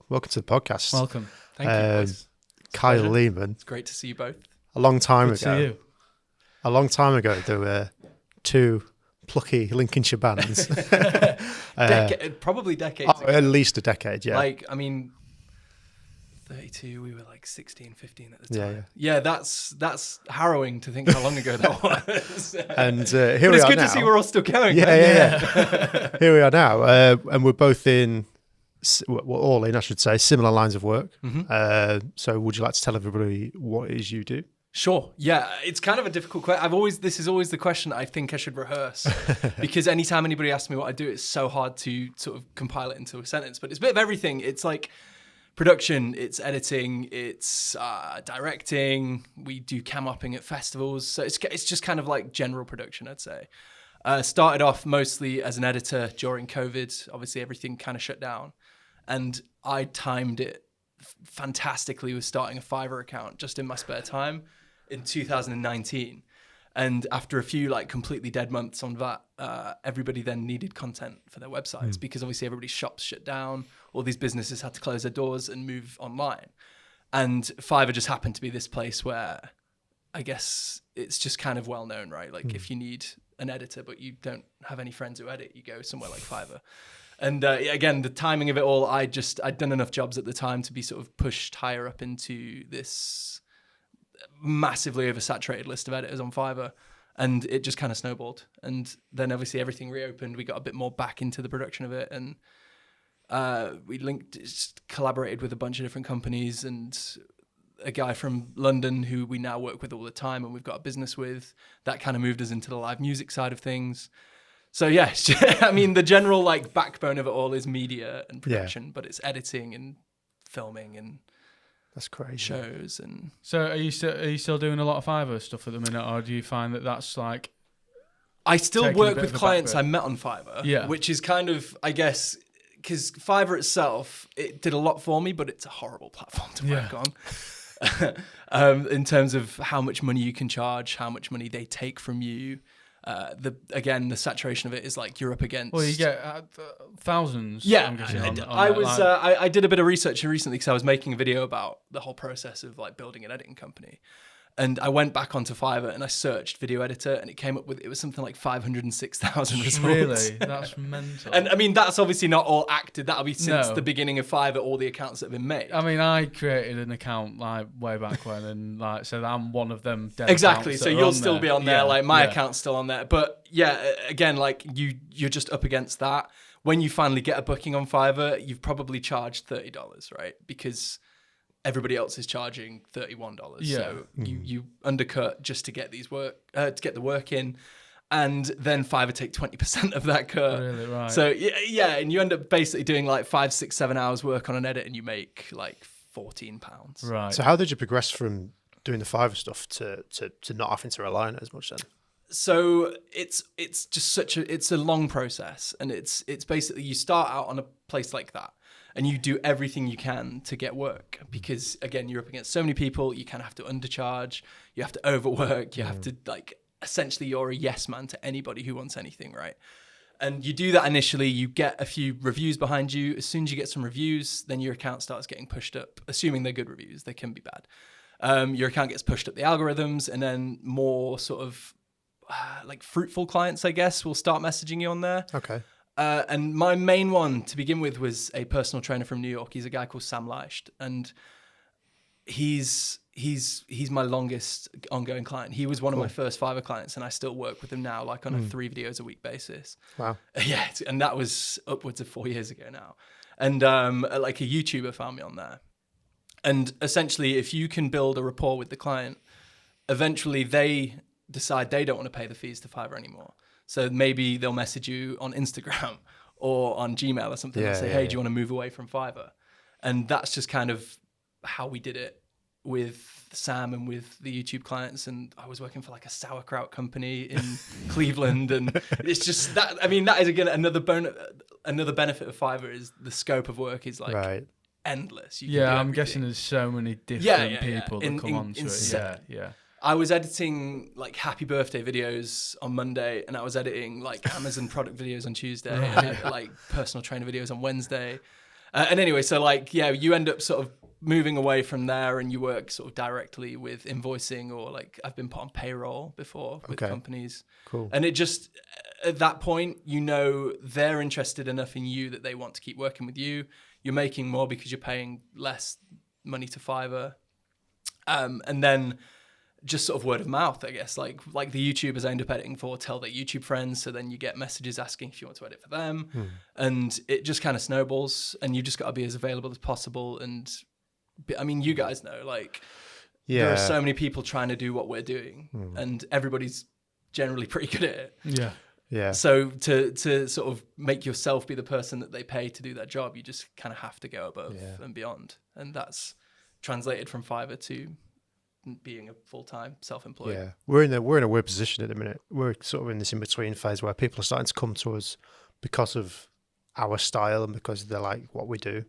welcome to the podcast. Welcome. Thank you, boys. Kyle Leeman. It's great to see you both. A long time Good to see ago. you. A long time ago, there were two plucky Lincolnshire bands. Probably decades ago. At least a decade, yeah. 32, we were 16, 15 at the time. Yeah. Yeah, that's harrowing to think how long ago that was. And here but we it's are good now. to see we're all still going. Yeah. Here we are now, and we're both in, we're all in, I should say, similar lines of work. Mm-hmm. So would you like to tell everybody what it is you do? Sure. Yeah, it's kind of a difficult question. This is always the question I think I should rehearse because anytime anybody asks me what I do, it's so hard to sort of compile it into a sentence. But it's a bit of everything. It's like production, it's editing, it's directing. We do cam upping at festivals. So it's just kind of like general production, I'd say. Started off mostly as an editor during COVID. Obviously, everything kind of shut down. And I timed it fantastically with starting a Fiverr account just in my spare time in 2019. And after a few completely dead months on that, everybody then needed content for their websites because obviously everybody's shops shut down. All these businesses had to close their doors and move online. And Fiverr just happened to be this place where I guess it's just kind of well known, right? If you need an editor, but you don't have any friends who edit, you go somewhere like Fiverr. And again, the timing of it all, I'd done enough jobs at the time to be sort of pushed higher up into this massively oversaturated list of editors on Fiverr. And it just kind of snowballed. And then obviously everything reopened. We got a bit more back into the production of it. And we collaborated with a bunch of different companies and a guy from London who we now work with all the time and we've got a business with. That kind of moved us into the live music side of things. So yeah, I mean, the general backbone of it all is media and production, but it's editing and filming and that's crazy. Shows and. So are you still doing a lot of Fiverr stuff at the minute, or do you find that that's I still work with clients I met on Fiverr, which is kind of, I guess, because Fiverr itself, it did a lot for me, but it's a horrible platform to work on. In terms of how much money you can charge, how much money they take from you. The saturation of it is you're up against. Well, you get thousands. Yeah, I'm guessing, I did a bit of research recently because I was making a video about the whole process of building an editing company, and I went back onto Fiverr and I searched video editor, and it came up with was something like 506,000 results. Really, that's mental. And I mean, that's obviously not all acted. That'll be since the beginning of Fiverr, all the accounts that have been made. I mean, I created an account way back when, and so I'm one of them. Exactly. So you'll still be on there. My account's still on there. But yeah, again, you're just up against that. When you finally get a booking on Fiverr, you've probably charged $30, right? Because everybody else is charging $31. Yeah. So you undercut just to get these to get the work in. And then Fiverr take 20% of that cut. Really, right. So yeah, and you end up basically doing 5, 6, 7 hours work on an edit and you make £14. Right. So how did you progress from doing the Fiverr stuff to not having to rely on it as much then? So it's just it's a long process, and it's basically you start out on a place like that and you do everything you can to get work because again, you're up against so many people, you kind of have to undercharge, you have to overwork, you have to essentially you're a yes man to anybody who wants anything, right? And you do that initially, you get a few reviews behind you. As soon as you get some reviews, then your account starts getting pushed up, assuming they're good reviews, they can be bad. Your account gets pushed up the algorithms, and then more sort of fruitful clients, I guess, will start messaging you on there. Okay. And my main one to begin with was a personal trainer from New York. He's a guy called Sam Leicht, and he's my longest ongoing client. He was one of my first Fiverr clients, and I still work with him now, on a 3 videos a week basis. Wow. Yeah, and that was upwards of 4 years ago now. And a YouTuber found me on there. And essentially, if you can build a rapport with the client, eventually they decide they don't want to pay the fees to Fiverr anymore. So maybe they'll message you on Instagram or on Gmail or something and say, hey, do you want to move away from Fiverr? And that's just kind of how we did it with Sam and with the YouTube clients. And I was working for a sauerkraut company in Cleveland. And it's just that, I mean, that is again, another benefit of Fiverr is the scope of work is endless. I'm guessing there's so many different people that come onto it. Yeah. I was editing happy birthday videos on Monday, and I was editing Amazon product videos on Tuesday, and personal trainer videos on Wednesday. And anyway, so like, yeah, you end up sort of moving away from there and you work sort of directly with invoicing, or like I've been put on payroll before with companies. Cool. And it just, at that point, you know, they're interested enough in you that they want to keep working with you. You're making more because you're paying less money to Fiverr. And then just sort of word of mouth, I guess, like the YouTubers I end up editing for tell their YouTube friends. So then you get messages asking if you want to edit for them. And it just kind of snowballs, and you just got to be as available as possible. And I mean, you guys know, like, there are so many people trying to do what we're doing, and everybody's generally pretty good at it. Yeah. Yeah. So to sort of make yourself be the person that they pay to do that job, you just kind of have to go above and beyond. And that's translated from Fiverr to being a full-time self-employed. Yeah. We're in a weird position at the minute. We're sort of in this in-between phase where people are starting to come to us because of our style and because they like what we do.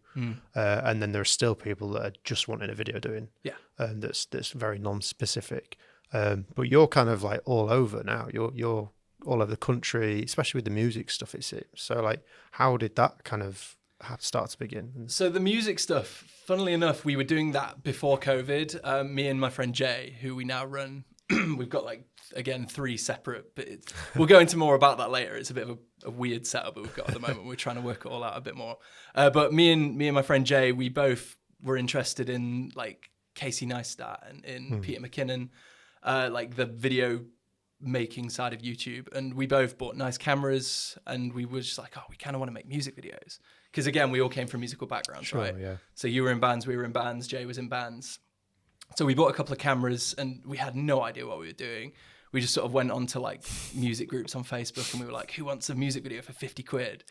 And then there are still people that are just wanting a video doing. Yeah. That's very non-specific. But you're kind of like all over now. You're all over the country, especially with the music stuff, it seems. So like, how did that kind of start to begin? So the music stuff, funnily enough, we were doing that before COVID. Me and my friend Jay, who we now run, we've got like, again, 3 separate, but we'll go into more about that later. It's a bit of a weird setup that we've got at the moment. We're trying to work it all out a bit more. But me and my friend Jay, we both were interested in like Casey Neistat and in Peter McKinnon, like the video making side of YouTube. And we both bought nice cameras, and we were just like, oh, we kind of want to make music videos. Because again, we all came from musical backgrounds, right? Yeah. So you were in bands, we were in bands, Jay was in bands. So we bought a couple of cameras, and we had no idea what we were doing. We just sort of went on to like music groups on Facebook, and we were like, who wants a music video for 50 quid?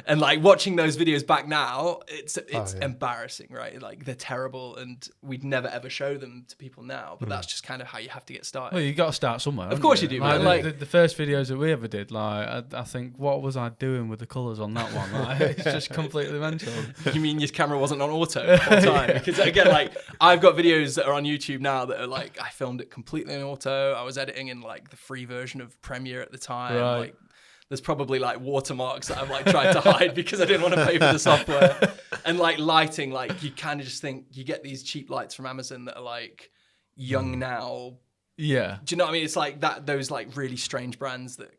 And like watching those videos back now, it's embarrassing, right? Like they're terrible, and we'd never ever show them to people now, but that's just kind of how you have to get started. Well, you got to start somewhere. Of course you do, man. Like the first videos that we ever did, like I think, what was I doing with the colours on that one? Like, it's just completely mental. You mean your camera wasn't on auto the whole time? Because again, like I've got videos that are on YouTube now that are like, I filmed it completely on auto. I was editing in like the free version of Premiere at the time. Right. Like there's probably like watermarks that I've like tried to hide because I didn't want to pay for the software. And like lighting, like you kind of just think you get these cheap lights from Amazon that are like young now. Yeah. Do you know what I mean? It's like that, those like really strange brands that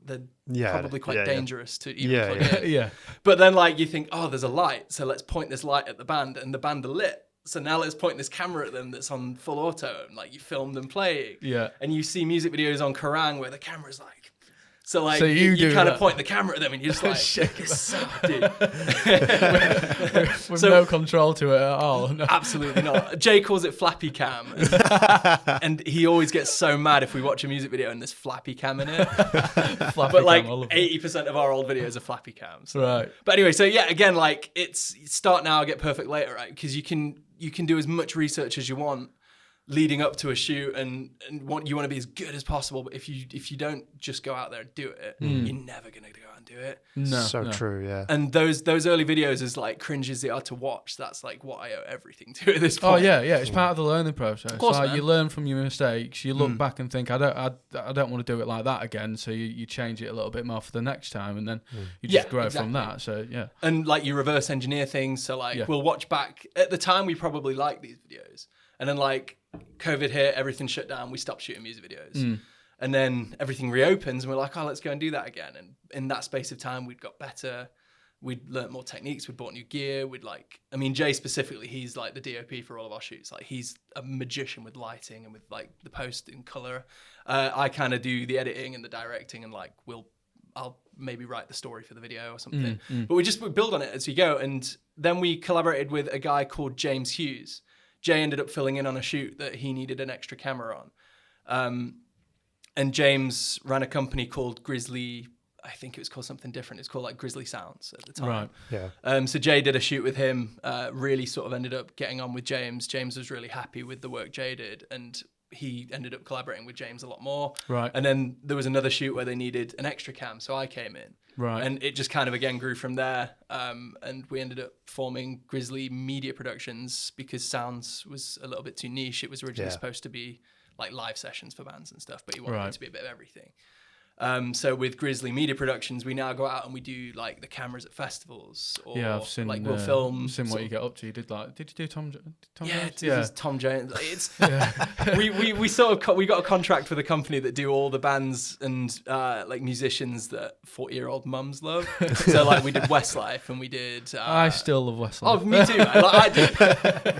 they're probably quite dangerous to even plug in. Yeah. But then like you think, oh, there's a light, so let's point this light at the band, and the band are lit. So now let's point this camera at them that's on full auto, and like you film them playing. Yeah. And you see music videos on Kerrang where the camera's like, so like you kind of point the camera at them, and you're just like, shake it so, dude. With no control to it at all. No. Absolutely not. Jay calls it flappy cam. And he always gets so mad if we watch a music video and there's flappy cam in it. But like 80% of our old videos are flappy cams. So. Right. But anyway, so yeah, again, like it's start now, get perfect later, right? Because you can do as much research as you want leading up to a shoot, and you want to be as good as possible. But if you don't just go out there and do it, you're never gonna go out and do it. No. True, yeah. And those early videos, as like cringe as they are to watch, that's like what I owe everything to at this point. Oh yeah, it's part of the learning process. Of course, like, you learn from your mistakes. You look back and think, I don't want to do it like that again. So you change it a little bit more for the next time, and then you just grow from that. So yeah, and like you reverse engineer things. So like we'll watch back. At the time, we probably liked these videos, and then like COVID hit, everything shut down. We stopped shooting music videos. And then everything reopens, and we're like, oh, let's go and do that again. And in that space of time, we'd got better. We'd learnt more techniques. We'd bought new gear. Jay specifically, he's like the DOP for all of our shoots. Like he's a magician with lighting and with like the post in color. I kind of do the editing and the directing, and like I'll maybe write the story for the video or something. But we build on it as we go. And then we collaborated with a guy called James Hughes. Jay ended up filling in on a shoot that he needed an extra camera on. And James ran a company called Girzzly. I think it was called something different. It's called like Girzzly Sounds at the time. Right. Yeah. So Jay did a shoot with him, really sort of ended up getting on with James. James was really happy with the work Jay did, and he ended up collaborating with James a lot more. Right. And then there was another shoot where they needed an extra cam, so I came in. Right. And it just kind of again grew from there. And we ended up forming Girzzly Media Productions because sounds was a little bit too niche. It was originally supposed to be like live sessions for bands and stuff, but he wanted it to be a bit of everything. So with Girzzly Media Productions, we now go out and we do like the cameras at festivals. Or, I've seen. Like we'll film. Seen what you get up to. You did Did you do Tom Yeah, Jones? it's Tom Jones. It's we sort of we got a contract with a company that do all the bands and like musicians that 40-year-old mums love. So like we did Westlife and we did. I still love Westlife. Oh, me too. I did.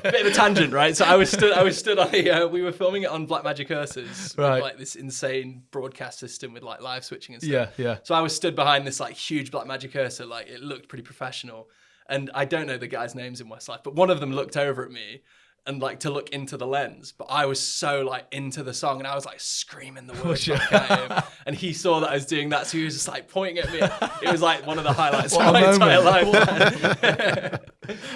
Bit of a tangent, right? So I was stood on we were filming it on Blackmagic Ursa's, right? With, like this insane broadcast system with like live switching and stuff. Yeah. So I was stood behind this like huge Blackmagic Ursa, like it looked pretty professional. And I don't know the guys' names in Westlife, but one of them looked over at me and like to look into the lens. But I was so like into the song and I was like screaming the words back at him. And he saw that I was doing that, so he was just like pointing at me. It was like one of the highlights of my entire life.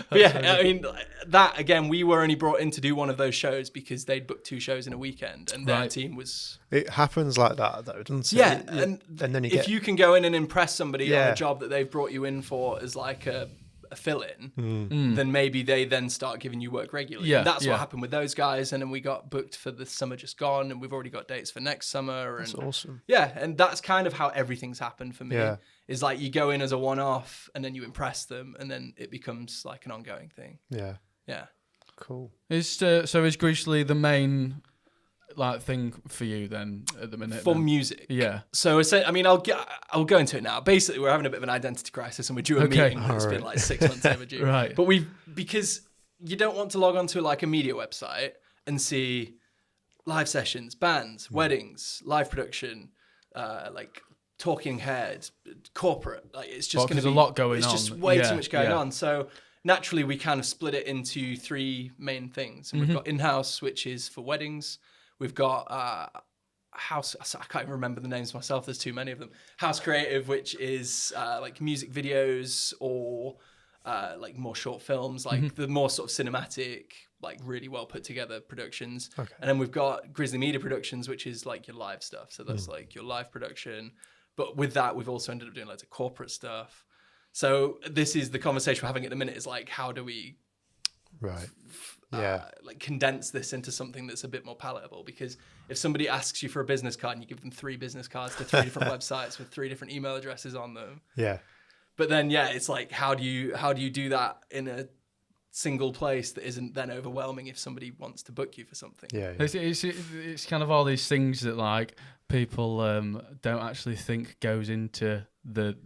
But yeah, I mean, that again, we were only brought in to do one of those shows because they'd booked 2 shows in a weekend and their team was... It happens like that though, doesn't it? Yeah, and then you can go in and impress somebody on a job that they've brought you in for as like a fill-in, then maybe they then start giving you work regularly. Yeah, and that's what happened with those guys. And then we got booked for the summer just gone, and we've already got dates for next summer. That's awesome. Yeah, and that's kind of how everything's happened for me. Yeah. Is like you go in as a one-off, and then you impress them, and then it becomes like an ongoing thing. Yeah. Yeah. Cool. Is Girzzly the main like thing for you then at the minute? For music? Yeah. So I mean, I'll go into it now. Basically, we're having a bit of an identity crisis, and we're due a meeting. It's been like 6 months overdue. Right. But because you don't want to log onto like a media website and see live sessions, bands, weddings, live production, like talking heads, corporate. Like it's just going to be a lot going on. It's just way too much going on. So naturally, we kind of split it into 3 main things. And we've got in-house, which is for weddings. We've got Haus. I can't even remember the names myself. There's too many of them. Haus Creative, which is like music videos or like more short films, like the more sort of cinematic, like really well put together productions. Okay. And then we've got Girzzly Media Productions, which is like your live stuff. So that's like your live production. But with that, we've also ended up doing loads of corporate stuff. So this is the conversation we're having at the minute. Is like, how do we like condense this into something that's a bit more palatable? Because if somebody asks you for a business card and you give them 3 business cards to 3 different websites with 3 different email addresses on them, but then it's like, how do you do that in a single place that isn't then overwhelming if somebody wants to book you for something? It's kind of all these things that like people don't actually think goes into the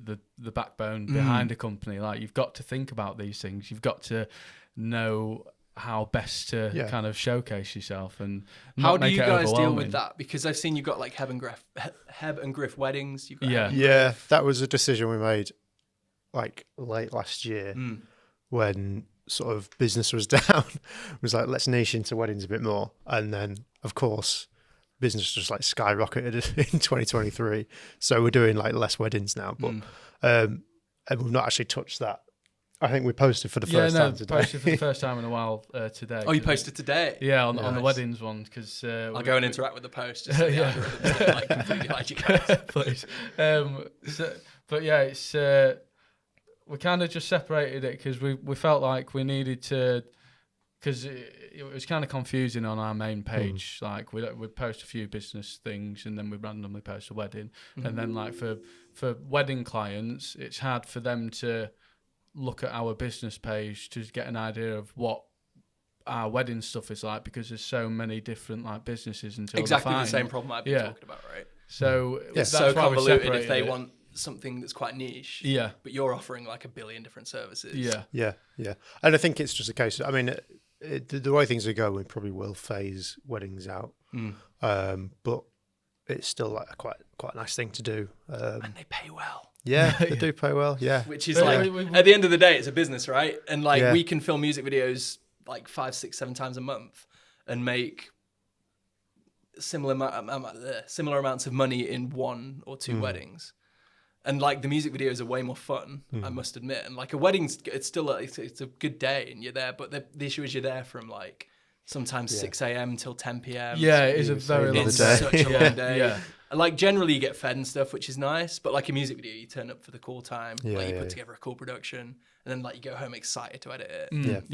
backbone behind a company. Like you've got to think about these things. You've got to know how best to kind of showcase yourself and how do you guys deal with that? Because I've seen you've got like Hebb&Griff weddings. You've got that was a decision we made like late last year when sort of business was down. It was like, let's niche into weddings a bit more, and then of course business just like skyrocketed in 2023, so we're doing like less weddings now, but and we've not actually touched that. I think we posted for the first time today. Posted for the first time in a while today. Oh, you posted today? Yeah, on the weddings one, because I'll go and interact with the post. Just so the algorithms don't like completely hide you guys. Please. But yeah, it's we kind of just separated it because we felt like we needed to, because it was kind of confusing on our main page. Like we'd post a few business things and then we randomly post a wedding, and then like for wedding clients, it's hard for them to look at our business page to get an idea of what our wedding stuff is like, because there's so many different like businesses until exactly the same problem I've been talking about, right? So it's so convoluted if they want something that's quite niche, but you're offering like 1 billion different services. Yeah. And I think it's just a case of, I mean, the way things are going, we probably will phase weddings out, but it's still like quite a nice thing to do, and they pay well. Yeah, they do pay well. Yeah, which is like at the end of the day, it's a business, right? And like we can film music videos like 5, 6, 7 times a month and make similar amounts of money in 1 or 2 weddings. And like the music videos are way more fun, I must admit. And like a wedding's, it's still it's a good day and you're there, but the issue is you're there from like sometimes 6 a.m. till 10 p.m. Yeah, it is a very long day. It's such a long day. Yeah. Like generally you get fed and stuff, which is nice, but like a music video, you turn up for the cool time, like you put together a cool production, and then like you go home excited to edit it.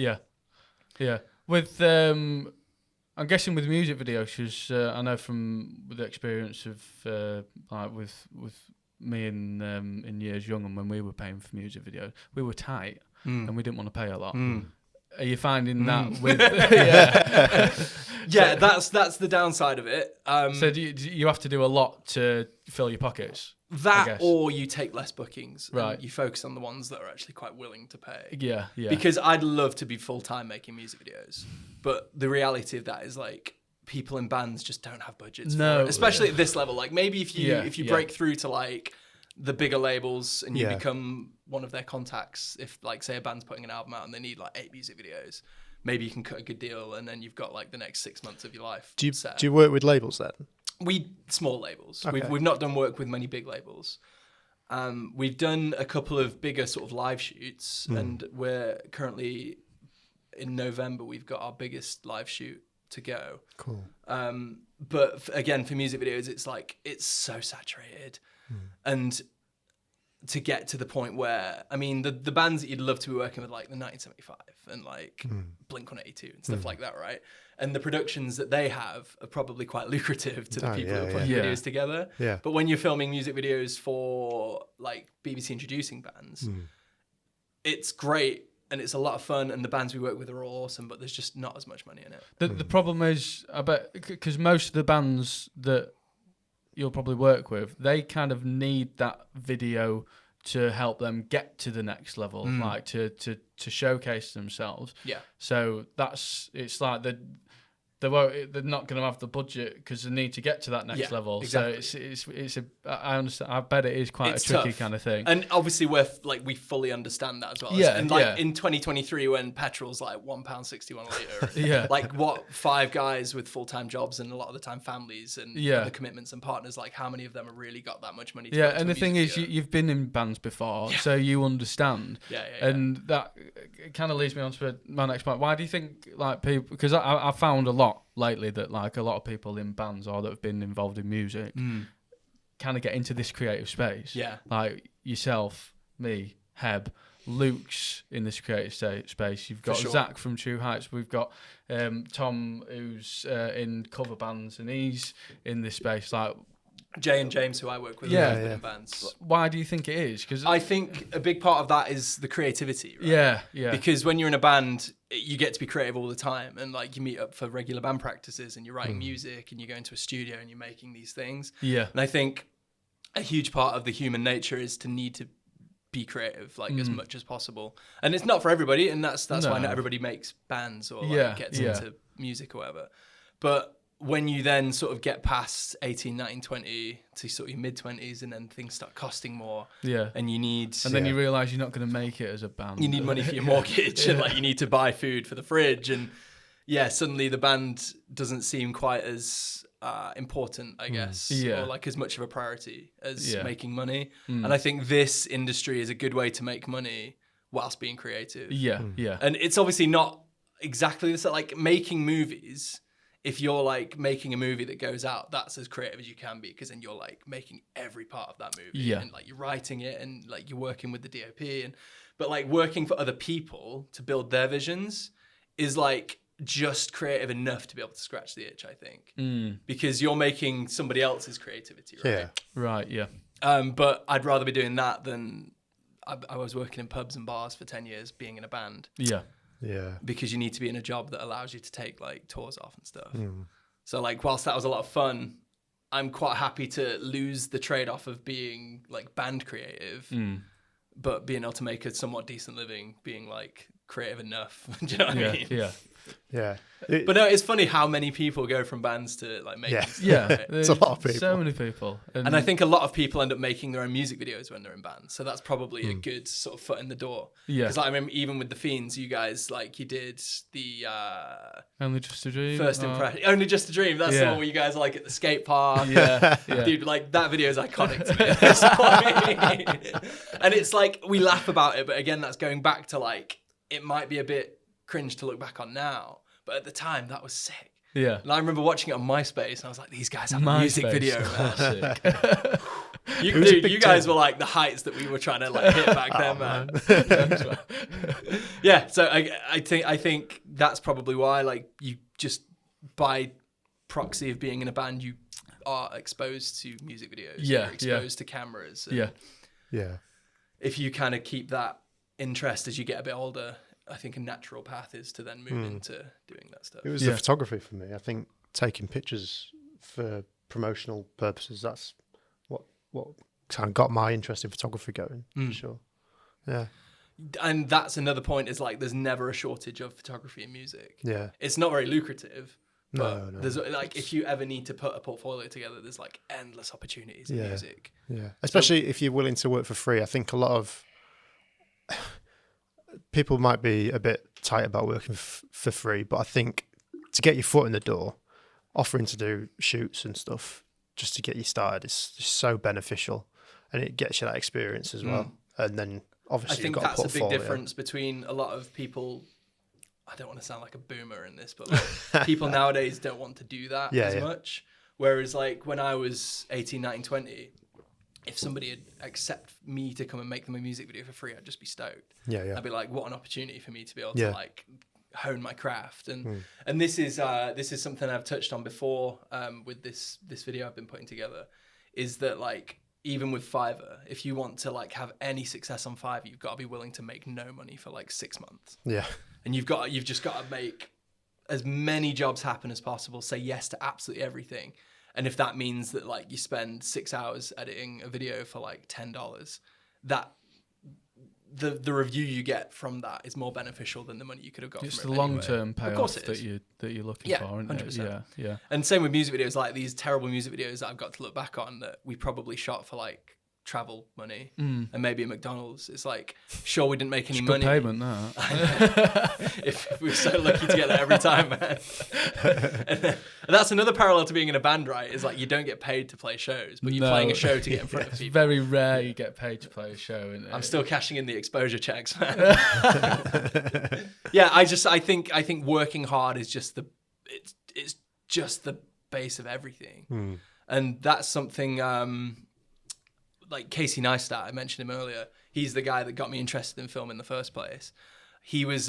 Yeah. With I I'm guessing with music videos, because I know from the experience of like with me in Years Young, and when we were paying for music videos, we were tight and we didn't want to pay a lot. Are you finding that with yeah, that's the downside of it. So do you have to do a lot to fill your pockets? That, or you take less bookings, right? And you focus on the ones that are actually quite willing to pay. Yeah. Because I'd love to be full time making music videos, but the reality of that is like people in bands just don't have budgets for it, especially at this level. Like maybe if you break through to like the bigger labels and you become one of their contacts, if like say a band's putting an album out and they need like 8 music videos, maybe you can cut a good deal and then you've got like the next 6 months of your life. Do you work with labels then? Small labels. Okay. We've not done work with many big labels. We've done a couple of bigger sort of live shoots, and we're currently in November. We've got our biggest live shoot to go. Cool. But again, for music videos, it's like it's so saturated, and to get to the point where, I mean, the bands that you'd love to be working with, like the 1975 and like Blink-182 and stuff like that, right? And the productions that they have are probably quite lucrative to the people who are putting videos together. Yeah. But when you're filming music videos for like BBC introducing bands, it's great and it's a lot of fun, and the bands we work with are all awesome, but there's just not as much money in it. The problem is, I bet, because most of the bands that you'll probably work with, they kind of need that video to help them get to the next level, like to showcase themselves. Yeah. So it's like they're not going to have the budget because they need to get to that next level. Exactly. So it's I understand. I bet it is quite a tricky kind of thing. And obviously we fully understand that as well. Yeah. And like in 2023 when petrol's like £1.61 a litre, like what 5 guys with full-time jobs and a lot of the time families and other commitments and partners, like how many of them have really got that much money to and the thing is you've been in bands before, so you understand. And that kind of leads me on to my next point. Why do you think like people, because I found a lot lately that like a lot of people in bands or that have been involved in music kind of get into this creative space. Like yourself, me, Heb, Luke's in this creative space. You've got Zach from True Heights. We've got Tom, who's in cover bands, and he's in this space. Like Jay and James, who I work with, in bands. Why do you think it is? Because I think a big part of that is the creativity, right? Yeah. Because when you're in a band, you get to be creative all the time, and like you meet up for regular band practices, and you're writing music, and you go into a studio, and you're making these things. Yeah. And I think a huge part of the human nature is to need to be creative, like as much as possible. And it's not for everybody, and that's why not everybody makes bands or like gets into music or whatever. But when you then sort of get past 18, 19, 20 to sort of your mid-20s, and then things start costing more. Yeah. And you need... And then you realise you're not going to make it as a band. You need money for your mortgage, and like you need to buy food for the fridge. And suddenly the band doesn't seem quite as important, I guess, or like as much of a priority as making money. And I think this industry is a good way to make money whilst being creative. Yeah. And it's obviously not exactly the same. Like making movies... If you're like making a movie that goes out, that's as creative as you can be, because then you're like making every part of that movie, and like you're writing it, and like you're working with the DOP, but like working for other people to build their visions is like just creative enough to be able to scratch the itch, I think, because you're making somebody else's creativity, right? Yeah, right, yeah. But I'd rather be doing that than I was working in pubs and bars for 10 years, being in a band. Yeah. Yeah. Because you need to be in a job that allows you to take like tours off and stuff. So like whilst that was a lot of fun, I'm quite happy to lose the trade-off of being like band creative, but being able to make a somewhat decent living being like creative enough. Do you know what I mean? Yeah. Yeah. But no, it's funny how many people go from bands to like making stuff. Yeah. It's a lot of people. So many people. And I think a lot of people end up making their own music videos when they're in bands. So that's probably a good sort of foot in the door. Yeah. Because like, I remember even with the Fiends, you guys, like you did the... Only Just a Dream. First impression. Only Just a Dream. That's the one where you guys are like at the skate park. Yeah. Dude, like that video is iconic to me at this point. And it's like, we laugh about it, but again, that's going back to like, it might be a bit cringe to look back on now, but at the time that was sick. Yeah. And I remember watching it on MySpace, and I was like, these guys have a music video, man. You guys were like the heights that we were trying to like hit back then, man. Yeah, so I think that's probably why like you just by proxy of being in a band, you are exposed to music videos. Yeah, You're exposed to cameras. Yeah. If you kind of keep that interest as you get a bit older, I think a natural path is to then move into doing that stuff. It was the photography for me. I think taking pictures for promotional purposes, that's what kind of got my interest in photography going, for sure. Yeah. And that's another point, is like there's never a shortage of photography and music. Yeah. It's not very lucrative, but No. there's like, if you ever need to put a portfolio together, there's like endless opportunities in music. Yeah. Especially if you're willing to work for free. I think a lot of people might be a bit tight about working for free, but I think to get your foot in the door, offering to do shoots and stuff just to get you started is just so beneficial, and it gets you that experience as well. And then obviously I think you've got that's a big portfolio. difference between a lot of people. I don't want to sound like a boomer in this, but like, people nowadays don't want to do that as much. Whereas like when I was 18, 19, 20, if somebody had accept me to come and make them a music video for free, I'd just be stoked. Yeah. I'd be like, what an opportunity for me to be able to like hone my craft. And this is something I've touched on before with this video I've been putting together, is that like, even with Fiverr, if you want to like have any success on Fiverr, you've got to be willing to make no money for like 6 months. Yeah. And you've just got to make as many jobs happen as possible. Say yes to absolutely everything. And if that means that like you spend 6 hours editing a video for like $10, that the review you get from that is more beneficial than the money you could have got It's from the it anyway. long-term payoff that you're looking for, isn't 100%. it? Yeah. And same with music videos, like these terrible music videos that I've got to look back on that we probably shot for like travel money and maybe a McDonald's. It's like, sure, we didn't make any money. Good payment, that. if we were so lucky to get that every time, man. And that's another parallel to being in a band, right? Is like you don't get paid to play shows, but you're playing a show to get in front of It's people. very rare you get paid to play a show. Isn't it? I'm still cashing in the exposure checks, man. Yeah, I think working hard is just it's just the base of everything, and that's something. Like Casey Neistat, I mentioned him earlier. He's the guy that got me interested in film in the first place. He was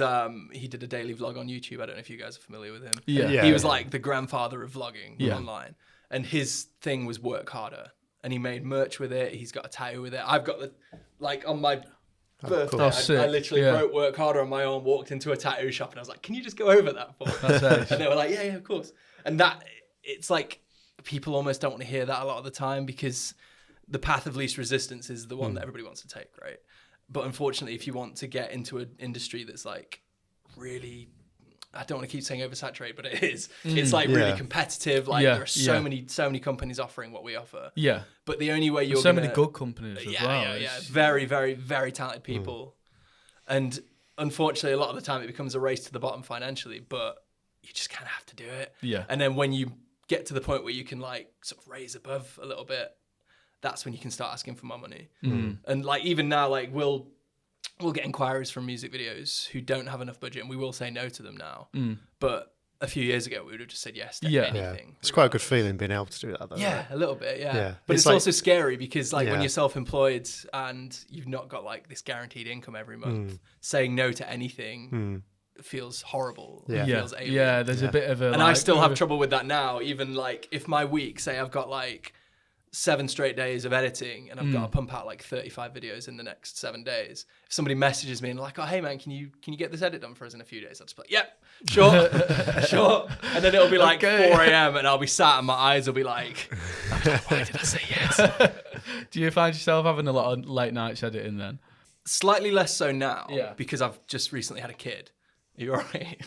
he did a daily vlog on YouTube. I don't know if you guys are familiar with him. Yeah. He was like the grandfather of vlogging online. And his thing was work harder. And he made merch with it. He's got a tattoo with it. I've got the, like on my birthday, cool. I literally wrote work harder on my arm, walked into a tattoo shop and I was like, can you just go over that for me? And they were like, yeah, of course. And that, it's like, people almost don't want to hear that a lot of the time, because the path of least resistance is the one that everybody wants to take, right? But unfortunately, if you want to get into an industry that's like really, I don't want to keep saying oversaturated, but it is. It's like really competitive. Like there are so many companies offering what we offer. Yeah. But the only way you're many good companies as well. Yeah. Very, very, very talented people. And unfortunately, a lot of the time it becomes a race to the bottom financially, but you just kind of have to do it. Yeah. And then when you get to the point where you can like sort of raise above a little bit, that's when you can start asking for more money. And like even now, like we'll get inquiries from music videos who don't have enough budget, and we will say no to them now. But a few years ago, we would have just said yes to anything. It's quite a good feeling being able to do that, though. Yeah, right? a little bit, Yeah. But it's like, also scary because like when Yeah. you're self-employed and you've not got like this guaranteed income every month, saying no to anything feels horrible. Yeah. It feels alien. Yeah, there's a bit of a... And I still have trouble with that now. Even like if my week, say I've got like 7 straight days of editing and I've got to pump out like 35 videos in the next 7 days. If somebody messages me and like, oh, hey man, can you get this edit done for us in a few days? I'll just be like, yep, sure, sure. And then it'll be like 4 a.m. and I'll be sat and my eyes will be like, why did I say yes? Do you find yourself having a lot of late nights editing then? Slightly less so now, Yeah. because I've just recently had a kid. Are you all right?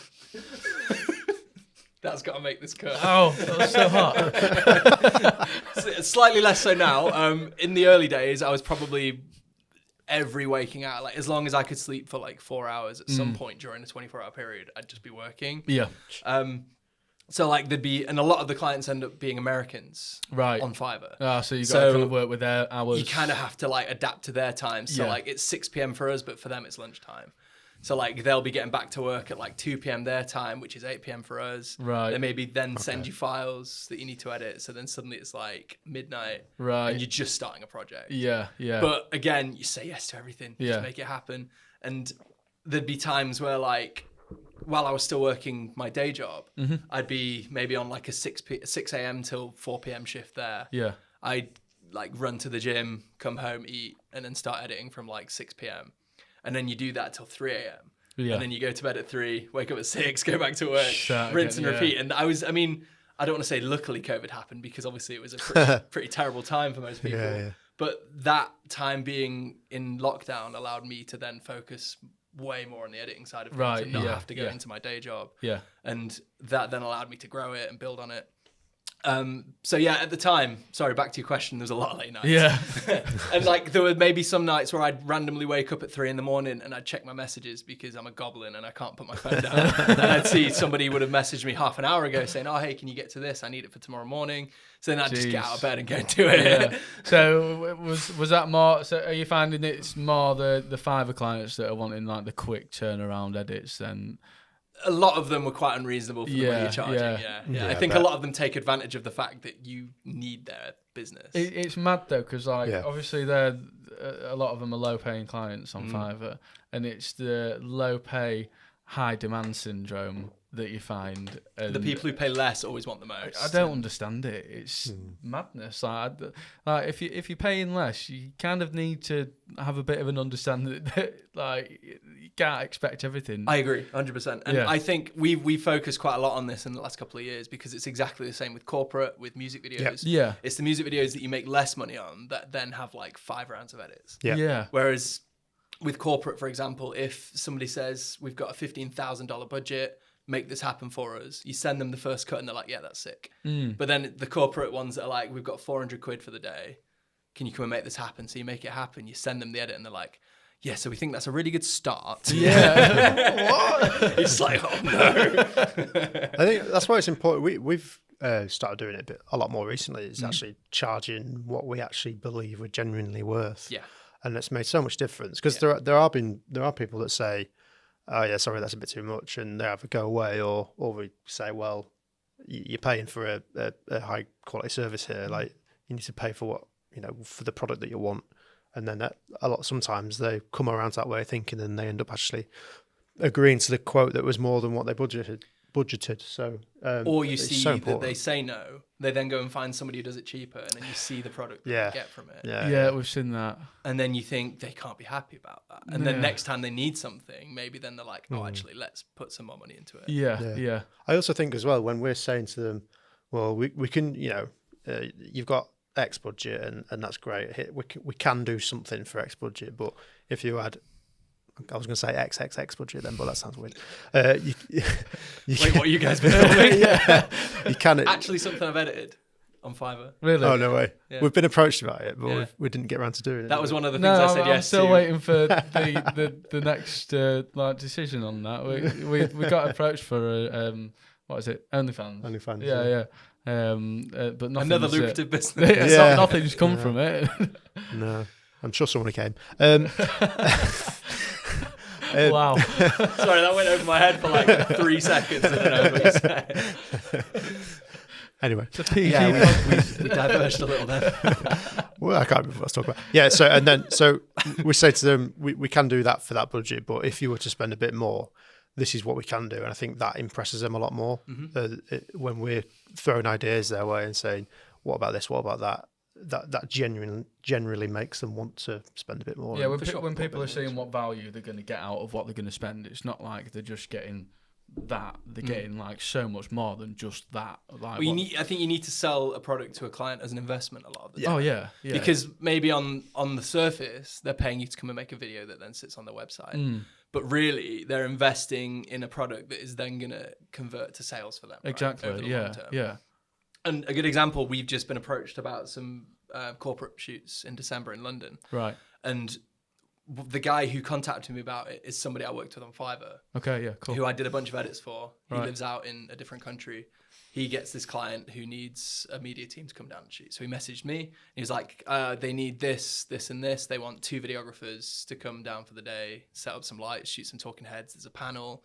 That's got to make this cut. Oh, that was so hot. Slightly less so now. In the early days, I was probably every waking hour, like as long as I could sleep for like 4 hours at some point during a 24-hour period, I'd just be working. Yeah. So like there'd be, and a lot of the clients end up being Americans Right. on Fiverr. So you got to kind of work with their hours. You kind of have to like adapt to their time. So like it's 6 p.m. for us, but for them it's lunchtime. So like they'll be getting back to work at like 2 p.m. their time, which is 8 p.m. for us. Right. They maybe then send you files that you need to edit. So then suddenly it's like midnight. Right. And you're just starting a project. Yeah. But again, you say yes to everything. Yeah. Just make it happen. And there'd be times where like while I was still working my day job, I'd be maybe on like a 6 a.m. till 4 p.m. shift there. Yeah. I'd like run to the gym, come home, eat, and then start editing from like 6 p.m. And then you do that till 3 a.m. Yeah. And then you go to bed at 3, wake up at 6, go back to work, Start rinse again, and repeat. And I don't want to say luckily COVID happened, because obviously it was a pretty terrible time for most people. Yeah. But that time being in lockdown allowed me to then focus way more on the editing side of things and not have to go into my day job. Yeah. And that then allowed me to grow it and build on it. So yeah, at the time, sorry, back to your question, there was a lot of late nights. Yeah. And like there were maybe some nights where I'd randomly wake up at 3 a.m. and I'd check my messages because I'm a goblin and I can't put my phone down. And I'd see somebody would have messaged me half an hour ago saying, oh, hey, can you get to this? I need it for tomorrow morning. So then I'd just get out of bed and go and do it. Yeah. So was that more, so are you finding it's more the Fiverr clients that are wanting like the quick turnaround edits then? A lot of them were quite unreasonable for the money you're charging. Yeah. I think a lot of them take advantage of the fact that you need their business. It's mad though, because obviously they're a lot of them are low paying clients on Fiverr, and it's the low pay, high demand syndrome that you find. And the people who pay less always want the most. I don't understand it. It's madness. Like if you're paying less, you kind of need to have a bit of an understanding that like you can't expect everything. I agree, 100%. And I think we focused quite a lot on this in the last couple of years, because it's exactly the same with corporate, with music videos. Yeah. It's the music videos that you make less money on that then have like 5 rounds of edits. Yeah. Whereas with corporate, for example, if somebody says we've got a $15,000 budget, make this happen for us, you send them the first cut and they're like, yeah, that's sick. But then the corporate ones that are like, we've got 400 quid for the day, can you come and make this happen? So you make it happen, you send them the edit and they're like, yeah, so we think that's a really good start. Yeah. What? It's like, oh no. I think that's why it's important. We've started doing it a lot more recently. It's actually charging what we actually believe we're genuinely worth. Yeah. And it's made so much difference, because there are people that say, oh yeah, sorry, that's a bit too much, and they either go away or we say, well, you're paying for a high quality service here, like you need to pay for what, for the product that you want. And then sometimes they come around that way of thinking, and they end up actually agreeing to the quote that was more than what they budgeted. So or you see that they say no, they then go and find somebody who does it cheaper, and then you see the product that you get from it. Yeah, we've seen that. And then you think they can't be happy about that. And then next time they need something, maybe then they're like, oh, actually, let's put some more money into it. Yeah. I also think as well, when we're saying to them, well, we can, you've got X budget and that's great. We can do something for X budget, but if you had, I was going to say XXX budget then, but that sounds weird. Wait, what are you guys been filming? You can actually something I've edited on Fiverr. Really? Oh no way! Yeah. We've been approached about it, but we didn't get around to doing it. That was one of the things I said yes to. I'm still waiting for the next decision on that. We got approached for what is it? OnlyFans. Yeah. But nothing. Another lucrative business. Nothing's come from it. No, I'm sure someone came. Wow. Sorry, that went over my head for like 3 seconds. I don't know what you said. Anyway, we diverged a little bit. Well, I can't remember what I was talking about. Yeah, so we say to them, we can do that for that budget, but if you were to spend a bit more, this is what we can do. And I think that impresses them a lot more when we're throwing ideas their way and saying, what about this, what about that? That generally makes them want to spend a bit more. Yeah, when people are seeing what value they're going to get out of what they're going to spend, it's not like they're just getting that. They're getting like so much more than just that. Like, I think you need to sell a product to a client as an investment a lot of the time. Oh yeah. Because maybe on the surface they're paying you to come and make a video that then sits on their website. But really, they're investing in a product that is then going to convert to sales for them. Exactly. Right, over the long term. Yeah. And a good example, we've just been approached about some corporate shoots in December in London. Right. And the guy who contacted me about it is somebody I worked with on Fiverr. Okay, yeah, cool. Who I did a bunch of edits for. He Right. lives out in a different country. He gets this client who needs a media team to come down and shoot. So he messaged me. He was like, they need this, this, and this. They want 2 videographers to come down for the day, set up some lights, shoot some talking heads. There's a panel.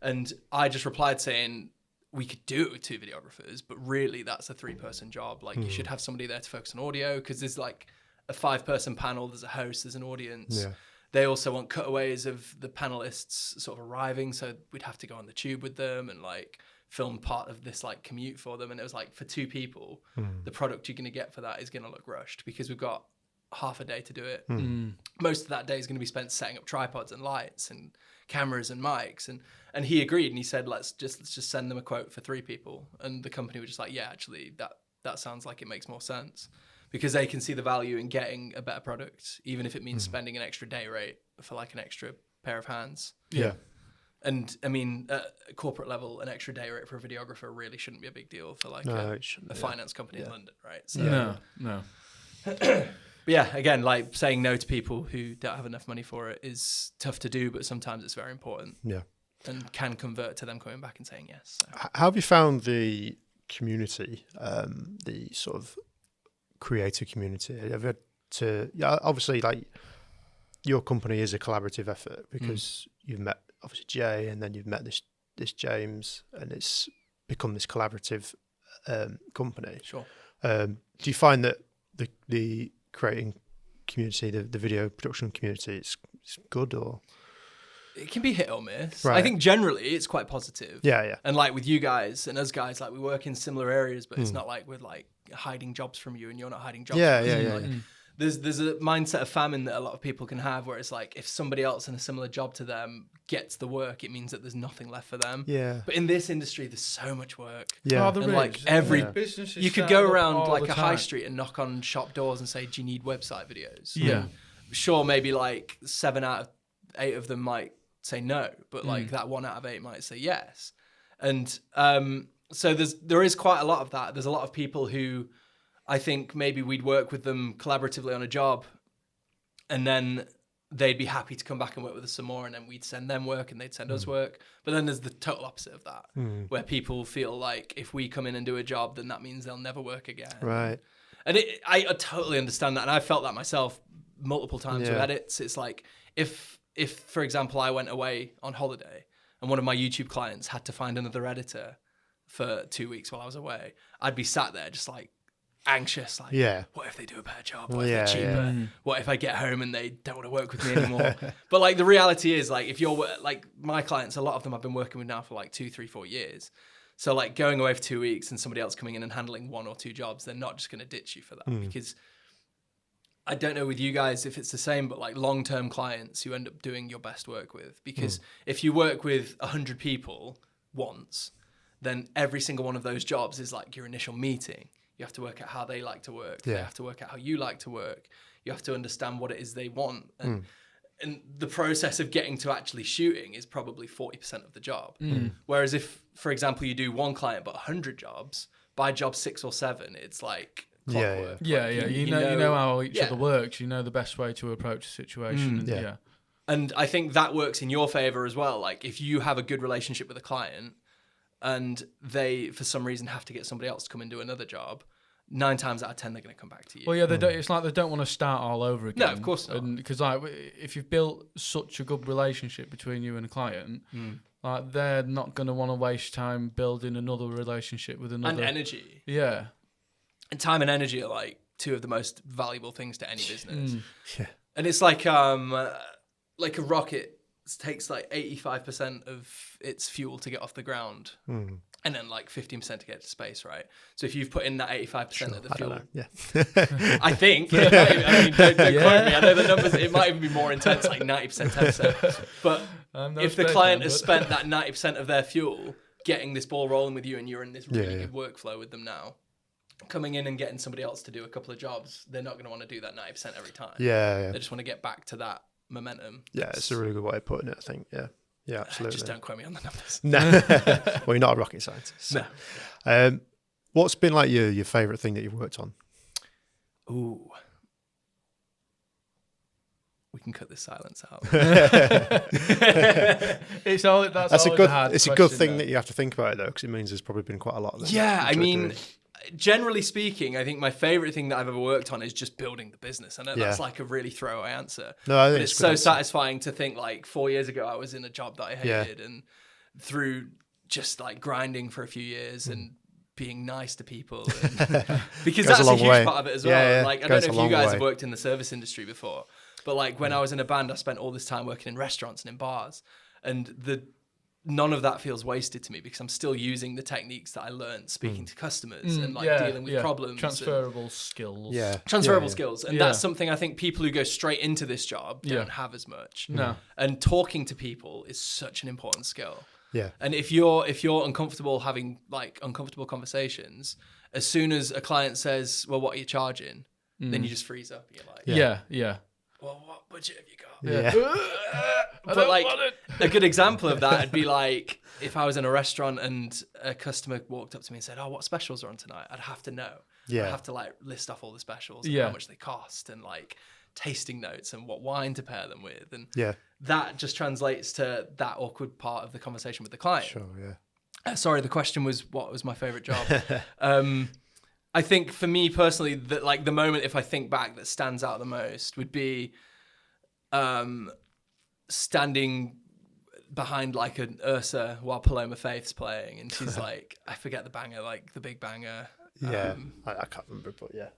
And I just replied saying, we could do it with 2 videographers, but really that's a 3-person job. Like you should have somebody there to focus on audio, because there's like a 5-person panel, there's a host, there's an audience. Yeah. they also want cutaways of the panelists sort of arriving, so we'd have to go on the tube with them and like film part of this like commute for them. And it was like, for 2 people, the product you're going to get for that is going to look rushed because we've got half a day to do it. Most of that day is going to be spent setting up tripods and lights and cameras and mics. And he agreed, and he said, let's just send them a quote for 3 people. And the company was just like, yeah, actually that sounds like it makes more sense, because they can see the value in getting a better product, even if it means spending an extra day rate for like an extra pair of hands. Yeah. And I mean, at a corporate level, an extra day rate for a videographer really shouldn't be a big deal for like a finance company in London, right? So, No. But yeah, again, like saying no to people who don't have enough money for it is tough to do, but sometimes it's very important. Yeah. And can convert to them coming back and saying yes. So. How have you found the community, the sort of creator community? Have you had to, obviously, like, your company is a collaborative effort because you've met obviously Jay, and then you've met this James, and it's become this collaborative company. Sure. Do you find that the creating community, the video production community, is good, or? It can be hit or miss. Right. I think generally it's quite positive. Yeah. And like with you guys and us guys, like we work in similar areas, but it's not like we're like hiding jobs from you and you're not hiding jobs from us. Yeah. There's a mindset of famine that a lot of people can have, where it's like, if somebody else in a similar job to them gets the work, it means that there's nothing left for them. Yeah. But in this industry, there's so much work. Yeah. And like every business, you could go around like a high street and knock on shop doors and say, do you need website videos? Yeah. Sure, maybe like 7 out of 8 of them might say no, but like that 1 out of 8 might say yes. And so there is quite a lot of that. There's a lot of people who I think maybe we'd work with them collaboratively on a job, and then they'd be happy to come back and work with us some more, and then we'd send them work and they'd send us work. But then there's the total opposite of that, where people feel like if we come in and do a job, then that means they'll never work again. Right. And I totally understand that, and I felt that myself multiple times with edits. It's like if for example I went away on holiday and one of my YouTube clients had to find another editor for 2 weeks while I was away, I'd be sat there just like anxious, like, what if they do a better job? What if they're cheaper? What if I get home and they don't want to work with me anymore? But like the reality is, like, if you're like my clients, a lot of them I've been working with now for like 2, 3, 4 years. So like going away for 2 weeks and somebody else coming in and handling 1 or 2 jobs, they're not just going to ditch you for that. Because I don't know with you guys if it's the same, but like long-term clients you end up doing your best work with. Because if you work with 100 people once, then every single one of those jobs is like your initial meeting. You have to work out how they like to work. They have to work out how you like to work. You have to understand what it is they want. And the process of getting to actually shooting is probably 40% of the job. Whereas if, for example, you do 1 client but 100 jobs, by job 6 or 7, it's like clockwork. Yeah. You know how each other works. You know the best way to approach a situation. And I think that works in your favor as well. Like if you have a good relationship with a client, and they, for some reason, have to get somebody else to come and do another job, 9 times out of 10, they're going to come back to you. Well, yeah, they don't, it's like they don't want to start all over again. No, of course not. Because like, if you've built such a good relationship between you and a client, like they're not going to want to waste time building another relationship with another. And energy. Yeah. And time and energy are like 2 of the most valuable things to any business. And it's like a rocket takes like 85% of its fuel to get off the ground, and then like 15% to get to space, right? So if you've put in that 85% of the fuel, I think, I mean, don't quote me, I know the numbers, it might even be more intense, like 90%, 10%. But if the client has spent that 90% of their fuel getting this ball rolling with you, and you're in this really good workflow with them now, coming in and getting somebody else to do a couple of jobs, they're not going to want to do that 90% every time. They just want to get back to that momentum. It's a really good way of putting it, I think. Yeah, absolutely. Just don't quote me on the numbers. No. Well, you're not a rocket scientist. So. No. What's been like your favourite thing that you've worked on? Ooh. We can cut this silence out. It's a good thing that you have to think about it, though, because it means there's probably been quite a lot of them. Yeah, I mean, generally speaking, I think my favorite thing that I've ever worked on is just building the business. I know that's like a really throwaway answer. No, I think but it's so satisfying to think like 4 years ago I was in a job that I hated, and through just like grinding for a few years and being nice to people, because that's a huge part of it as well. Like I don't know if you guys have worked in the service industry before, But like when I was in a band, I spent all this time working in restaurants and in bars, and none of that feels wasted to me because I'm still using the techniques that I learned speaking to customers and like dealing with problems. Transferable skills. Transferable skills. And that's something I think people who go straight into this job don't have as much. No. And talking to people is such an important skill. Yeah. And if you're uncomfortable having like uncomfortable conversations, as soon as a client says, well, what are you charging? Then you just freeze up. And you're like, Yeah. Well, what budget have you got? Yeah. But like a good example of that would be like if I was in a restaurant and a customer walked up to me and said, "Oh, what specials are on tonight?" I'd have to know. Yeah. I'd have to like list off all the specials and how much they cost and like tasting notes and what wine to pair them with. And that just translates to that awkward part of the conversation with the client. Sure, yeah. Sorry, the question was what was my favorite job? I think for me personally, that like the moment if I think back that stands out the most would be standing behind like an Ursa while Paloma Faith's playing, and she's like, I forget the banger, like the big banger. Yeah, I can't remember, but yeah.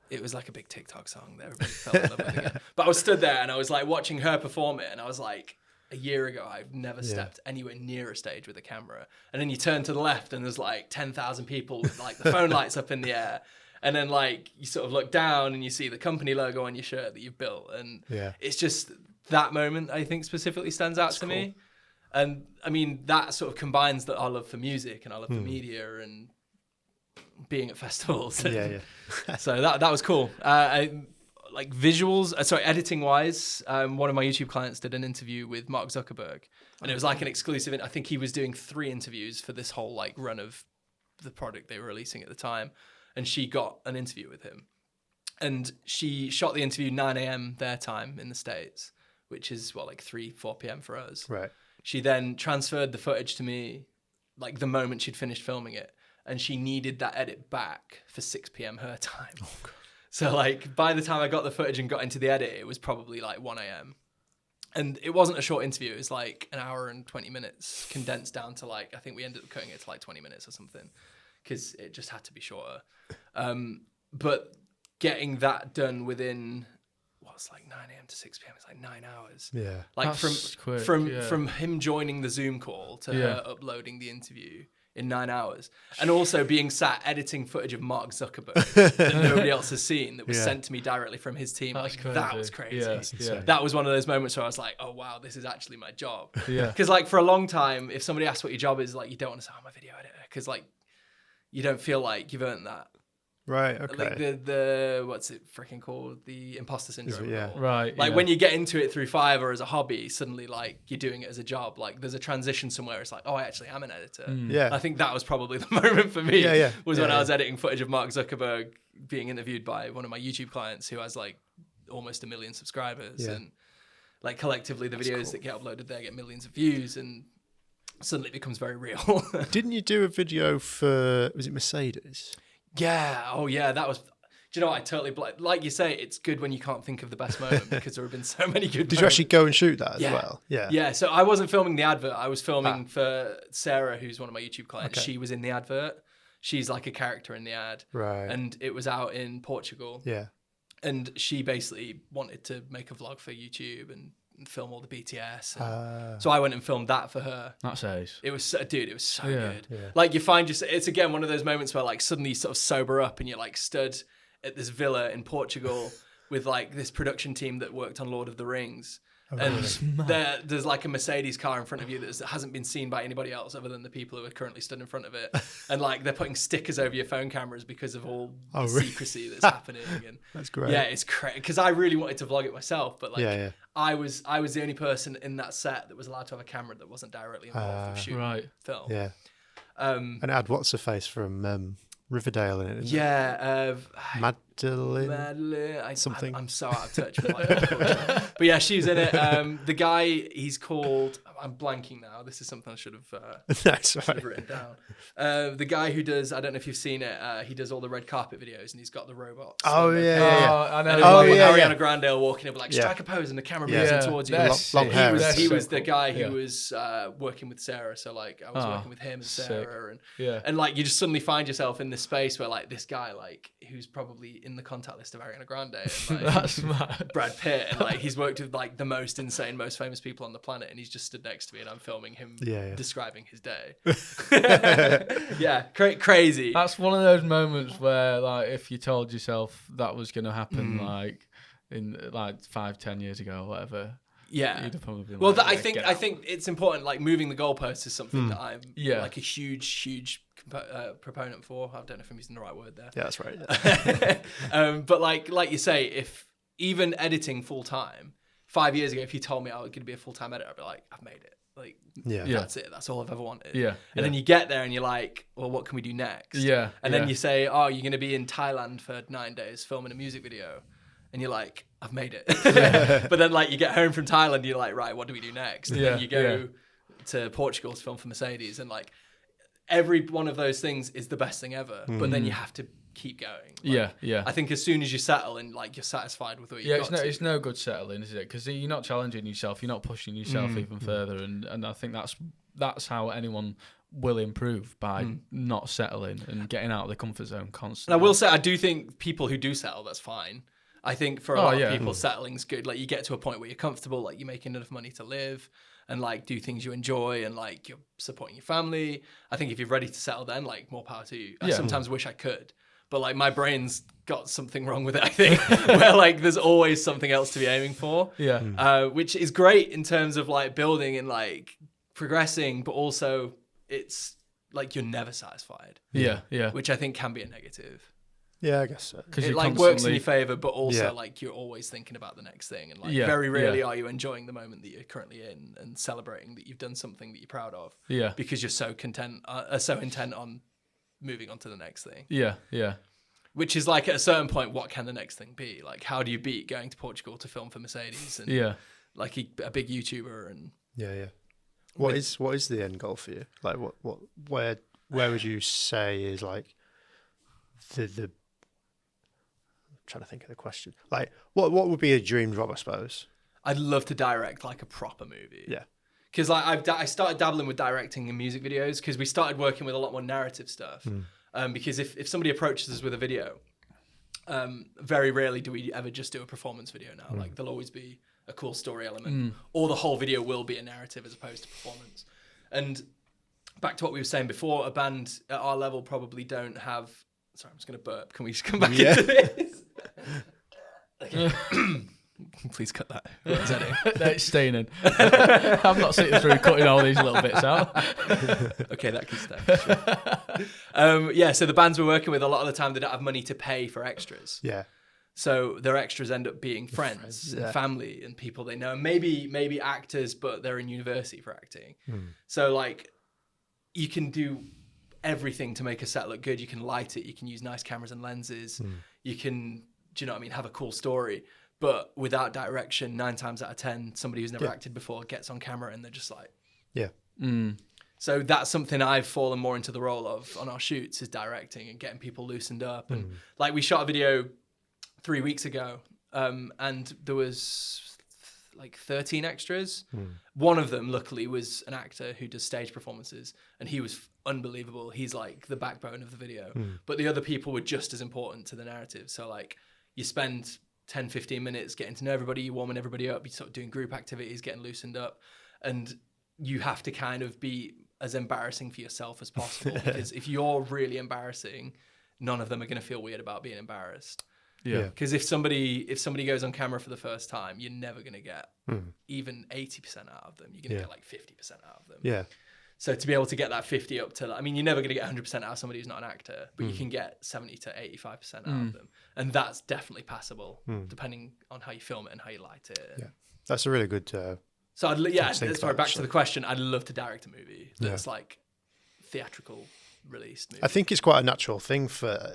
It was like a big TikTok song that everybody fell in love with again. But I was stood there and I was like watching her perform it, and I was like, a year ago, I've never stepped anywhere near a stage with a camera. And then you turn to the left and there's like 10,000 people with like the phone lights up in the air. And then like you sort of look down and you see the company logo on your shirt that you've built. And it's just that moment I think specifically stands out to me. And I mean, that sort of combines our love for music and our love for media and being at festivals. So that was cool. Like visuals, editing wise, one of my YouTube clients did an interview with Mark Zuckerberg, and it was like an exclusive. I think he was doing 3 interviews for this whole like run of the product they were releasing at the time, and she got an interview with him, and she shot the interview 9 a.m. their time in the States, which is like 3-4 p.m. for us. Right. She then transferred the footage to me, like the moment she'd finished filming it, and she needed that edit back for 6 p.m. her time. Oh, God. So like by the time I got the footage and got into the edit, it was probably like 1 a.m. And it wasn't a short interview. It was like an hour and 20 minutes condensed down to like, I think we ended up cutting it to like 20 minutes or something because it just had to be shorter. But getting that done within what's like 9 a.m. to 6 p.m. It's like 9 hours. Yeah. Like That's quick, from him joining the Zoom call to her uploading the interview in 9 hours, and also being sat editing footage of Mark Zuckerberg that nobody else has seen that was sent to me directly from his team. That's like crazy. that was crazy. Yeah. That was one of those moments where I was like, oh wow, this is actually my job. Yeah. Because like for a long time, if somebody asks what your job is, like you don't want to say, I'm a video editor, because like you don't feel like you've earned that. Right. Okay. Like the what's it freaking called? The imposter syndrome. Yeah. Right. Like when you get into it through Fiverr or as a hobby, suddenly like you're doing it as a job. Like there's a transition somewhere. It's like, oh, I actually am an editor. Yeah. I think that was probably the moment for me. Was when Yeah. I was editing footage of Mark Zuckerberg being interviewed by one of my YouTube clients who has like almost 1 million subscribers, and like collectively the videos that get uploaded there get millions of views, and suddenly it becomes very real. Didn't you do a video for, was it Mercedes? Yeah. Oh, yeah. That was. Do you know what? I totally like you say. It's good when you can't think of the best moment because there have been so many good. Did you actually go and shoot that as well? Yeah. Yeah. So I wasn't filming the advert. I was filming for Sarah, who's one of my YouTube clients. Okay. She was in the advert. She's like a character in the ad. Right. And it was out in Portugal. Yeah. And she basically wanted to make a vlog for YouTube and film all the BTS. And so I went and filmed that for her. That's ace. It was so good. Yeah. Like you find it's again one of those moments where like suddenly you sort of sober up and you're like stood at this villa in Portugal with like this production team that worked on Lord of the Rings. And there's like a Mercedes car in front of you that hasn't been seen by anybody else other than the people who are currently stood in front of it. And like they're putting stickers over your phone cameras because of all the secrecy that's happening. And that's great. Yeah, it's crazy because I really wanted to vlog it myself, but like I was the only person in that set that was allowed to have a camera that wasn't directly involved with shooting film. Yeah. And it had what's her face from Riverdale in it. Madeline. Something. I'm so out of touch with my culture. But yeah, she's in it. The guy, he's called, I'm blanking now. This is something I should have That's right. written down. The guy who does, I don't know if you've seen it, he does all the red carpet videos and he's got the robots. Oh, and yeah. I know. And Ariana Grande walking up like, strike a pose, and the camera moves in towards you. Long hair. He was the guy who was working with Sarah. So like I was working with him and Sarah, and like you just suddenly find yourself in this space where like this guy like who's probably in the contact list of Ariana Grande and like That's mad. Brad Pitt, and like he's worked with like the most insane, most famous people on the planet, and he's just stood next to me and I'm filming him describing his day. Crazy. That's one of those moments where like if you told yourself that was going to happen like in like 5-10 years ago or whatever, you'd have probably been like, I think it's important. Like moving the goalposts is something that I'm like a huge proponent for. I don't know if I'm using the right word there. Yeah, that's right. But like you say, if even editing full time 5 years ago, if you told me I was going to be a full time editor, I'd be like, I've made it. Like, that's it. That's all I've ever wanted. And then you get there and you're like, well, what can we do next? And then you say, oh, you're going to be in Thailand for 9 days filming a music video. And you're like, I've made it. But then like you get home from Thailand, you're like, right, what do we do next? And then you go to Portugal to film for Mercedes. And like every one of those things is the best thing ever. But then you have to keep going. Like, I think as soon as you settle and like you're satisfied with what you've got it's no good settling, is it? Because you're not challenging yourself, you're not pushing yourself even further, and I think that's how anyone will improve, by not settling and getting out of the comfort zone constantly. And I will say, I do think people who do settle, that's fine. I think for a lot of people, settling's good. Like you get to a point where you're comfortable, like you're making enough money to live and like do things you enjoy and like you're supporting your family. I think if you're ready to settle, then like more power to you. I sometimes wish I could. But like my brain's got something wrong with it, I think, where like there's always something else to be aiming for. Which is great in terms of like building and like progressing, but also it's like you're never satisfied. Which I think can be a negative. Yeah, I guess so. It like works in your favor, but also like you're always thinking about the next thing, and like very rarely are you enjoying the moment that you're currently in and celebrating that you've done something that you're proud of. Because you're so intent on moving on to the next thing. Which is like at a certain point, what can the next thing be? Like, how do you beat going to Portugal to film for Mercedes and like a big YouTuber and What is the end goal for you? Like, where would you say is like the I'm trying to think of the question. Like, what would be a dream job, I suppose? I'd love to direct like a proper movie. Yeah. Because like I started dabbling with directing in music videos because we started working with a lot more narrative stuff. Because if somebody approaches us with a video, very rarely do we ever just do a performance video now. Like there'll always be a cool story element, or the whole video will be a narrative as opposed to performance. And back to what we were saying before, a band at our level probably don't have. Sorry, I'm just going to burp. Can we just come back into this? Okay. Please cut that. Is that it? No, it's staying in. I'm not sitting through cutting all these little bits out. Okay, that can stay. Sure. So the bands we're working with, a lot of the time, they don't have money to pay for extras. Yeah. So their extras end up being friends and family and people they know. And maybe actors, but they're in university for acting. So like you can do everything to make a set look good. You can light it. You can use nice cameras and lenses. You can, do you know what I mean, have a cool story. But without direction, 9 times out of 10, somebody who's never acted before gets on camera and they're just like... So that's something I've fallen more into the role of on our shoots, is directing and getting people loosened up. And like we shot a video 3 weeks ago and there was like 13 extras. One of them, luckily, was an actor who does stage performances and he was unbelievable. He's like the backbone of the video. But the other people were just as important to the narrative. So like you spend 10, 15 minutes getting to know everybody, you're warming everybody up, you're sort of doing group activities, getting loosened up. And you have to kind of be as embarrassing for yourself as possible because if you're really embarrassing, none of them are going to feel weird about being embarrassed. Because if somebody goes on camera for the first time, you're never going to get even 80% out of them. You're going to get like 50% out of them. So to be able to get that 50 up to, I mean, you're never going to get 100% out of somebody who's not an actor, but you can get 70 to 85% out of them. And that's definitely passable, depending on how you film it and how you light it. That's a really good... So back to the question, I'd love to direct a movie that's like theatrical released movie. I think it's quite a natural thing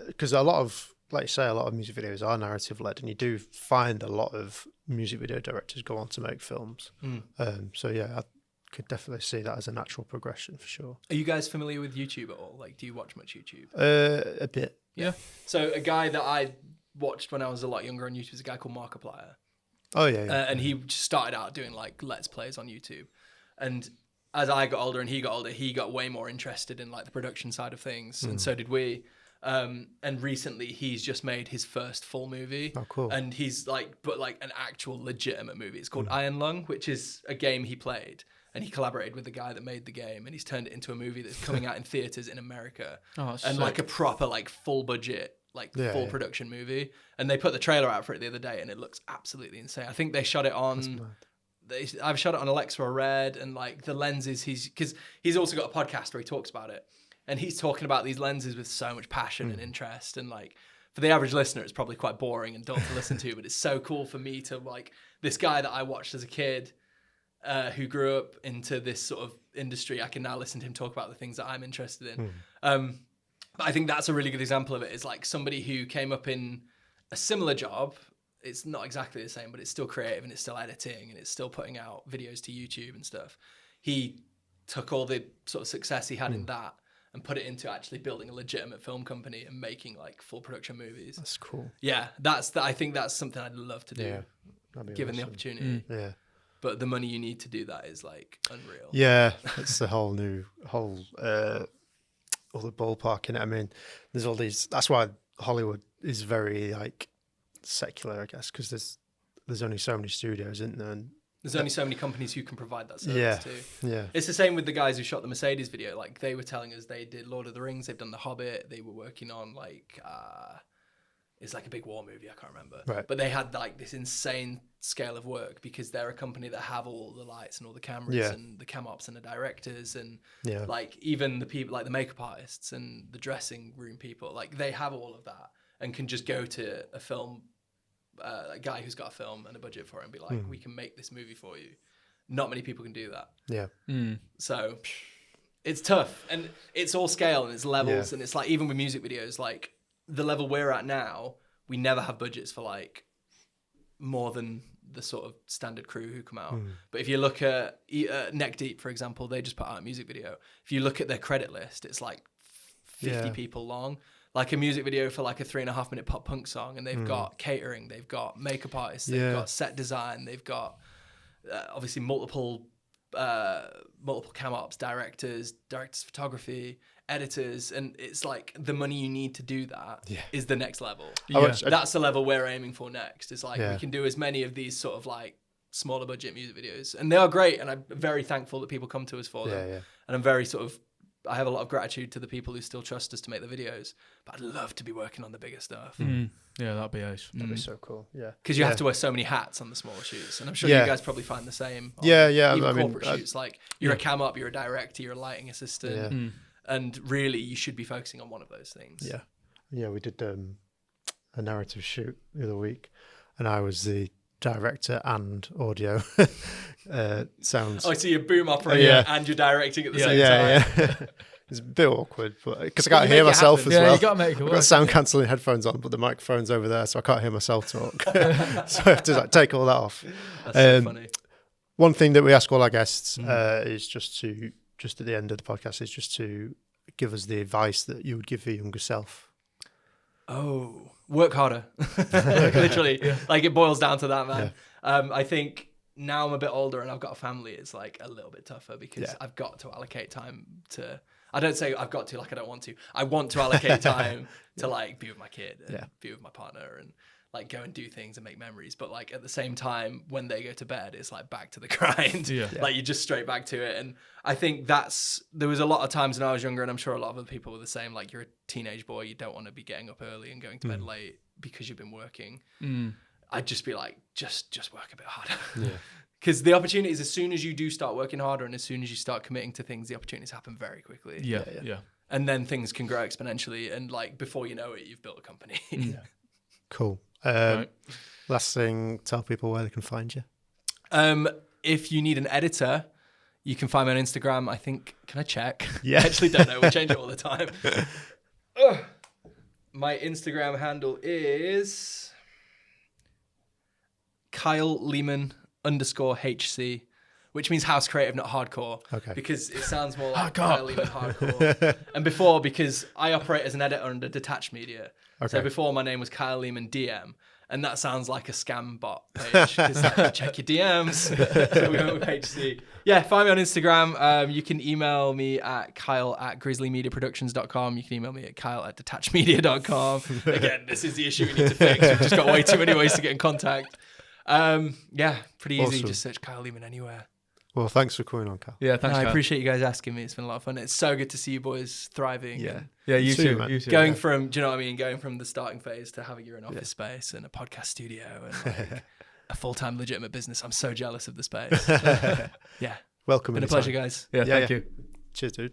because a lot of, like you say, a lot of music videos are narrative led, and you do find a lot of music video directors go on to make films. So yeah, could definitely see that as a natural progression for sure. Are you guys familiar with YouTube at all? Like, do you watch much YouTube? A bit. Yeah. So a guy that I watched when I was a lot younger on YouTube is a guy called Markiplier. Oh yeah. And he just started out doing like Let's Plays on YouTube. And as I got older and he got older, he got way more interested in like the production side of things. And so did we. And recently he's just made his first full movie. Oh, cool. And he's like, but like an actual legitimate movie. It's called Iron Lung, which is a game he played. And he collaborated with the guy that made the game. And he's turned it into a movie that's coming out in theaters in America. Oh, that's and sick. like a proper like full budget, like full production movie. And they put the trailer out for it the other day and it looks absolutely insane. I think they shot it on... I've shot it on Alexa Red, and like the lenses because he's also got a podcast where he talks about it, and he's talking about these lenses with so much passion and interest, and like for the average listener it's probably quite boring and dull to listen to, but it's so cool for me to like this guy that I watched as a kid who grew up into this sort of industry. I can now listen to him talk about the things that I'm interested in. But I think that's a really good example of it. Is like somebody who came up in a similar job. It's not exactly the same, but it's still creative and it's still editing and it's still putting out videos to YouTube and stuff. He took all the sort of success he had in that and put it into actually building a legitimate film company and making like full production movies. That's cool. Yeah, I think that's something I'd love to do, given the opportunity. Yeah. But the money you need to do that is like unreal. Yeah, it's a whole other ballpark in it. I mean, there's all these. That's why Hollywood is very like secular, I guess, because there's only so many studios, isn't there? And there's only so many companies who can provide that service too. Yeah. It's the same with the guys who shot the Mercedes video. Like they were telling us they did Lord of the Rings, they've done The Hobbit, they were working on like it's like a big war movie, I can't remember. Right. But they had like this insane scale of work because they're a company that have all the lights and all the cameras and the cam ops and the directors and like even the people like the makeup artists and the dressing room people, like they have all of that and can just go to a film a guy who's got a film and a budget for it and be like, we can make this movie for you. Not many people can do that. Yeah. So it's tough and it's all scale and it's levels and it's like even with music videos, like the level we're at now, we never have budgets for like more than the sort of standard crew who come out. But if you look at Neck Deep, for example, they just put out a music video. If you look at their credit list, it's like 50 people long. Like a music video for like a 3.5 minute pop punk song, and they've got catering, they've got makeup artists, they've got set design, they've got obviously multiple cam ops, directors photography, editors, and it's like the money you need to do that is the next level. That's the level we're aiming for next. It's like we can do as many of these sort of like smaller budget music videos, and they are great, and I'm very thankful that people come to us for them. And I'm very I have a lot of gratitude to the people who still trust us to make the videos, but I'd love to be working on the bigger stuff. Yeah, that'd be ace. That'd be so cool. Yeah. Because you have to wear so many hats on the smaller shoots. And I'm sure you guys probably find the same. Even corporate shoots. Like you're a cam up, you're a director, you're a lighting assistant. And really you should be focusing on one of those things. Yeah. Yeah, we did a narrative shoot the other week and I was the director and audio sounds. Oh, so you're boom operator and you're directing at the same time. Yeah. It's a bit awkward, but because I can't hear myself as well. Yeah, you got to make it work. I've got sound cancelling headphones on, but the microphone's over there, so I can't hear myself talk. So I have to like take all that off. That's so funny. One thing that we ask all our guests is just at the end of the podcast is just to give us the advice that you would give your younger self. Oh, work harder. Literally. Like it boils down to that, man. I think now I'm a bit older and I've got a family, it's like a little bit tougher because I've got to allocate time to, I don't say I've got to, like I don't want to. I want to allocate time to like be with my kid and be with my partner and like go and do things and make memories. But like at the same time, when they go to bed, it's like back to the grind. Like you're just straight back to it. And I think there was a lot of times when I was younger, and I'm sure a lot of other people were the same, like you're a teenage boy, you don't want to be getting up early and going to bed late because you've been working. I'd just be like, just work a bit harder. Because the opportunities, as soon as you do start working harder and as soon as you start committing to things, the opportunities happen very quickly. Yeah. And then things can grow exponentially. And like before you know it, you've built a company. Cool. Last thing, tell people where they can find you. If you need an editor, you can find me on Instagram. I think, can I check? Yeah. I actually don't know. We change it all the time. My Instagram handle is Kyle Leeman _HC. which means Haus Creative, not hardcore. Okay. Because it sounds more like Hardcore. Leeman hardcore. And before, because I operate as an editor under Detached Media. So Okay. before, my name was Kyle Leeman DM. And that sounds like a scam bot page because check your DMs. So we went with page C. Yeah, find me on Instagram. You can email me at kyle@GirzzlyMediaProductions.com. You can email me at kyle@detachedmedia.com. Again, this is the issue we need to fix. We've just got way too many ways to get in contact. Yeah, pretty easy. Awesome. Just search Kyle Leeman anywhere. Well, thanks for coming on, Cal. Yeah, thanks. I Kyle. appreciate you guys asking me. It's been a lot of fun. It's so good to see you boys thriving. Yeah, and yeah, you See too. you, man. You too. going yeah. from, do you know what I mean? Going from the starting phase to having your own office space and a podcast studio and like a full-time legitimate business. I'm so jealous of the space. Yeah. Welcome. Been a anytime. pleasure, guys. Yeah, Yeah, thank yeah. you. Cheers, dude.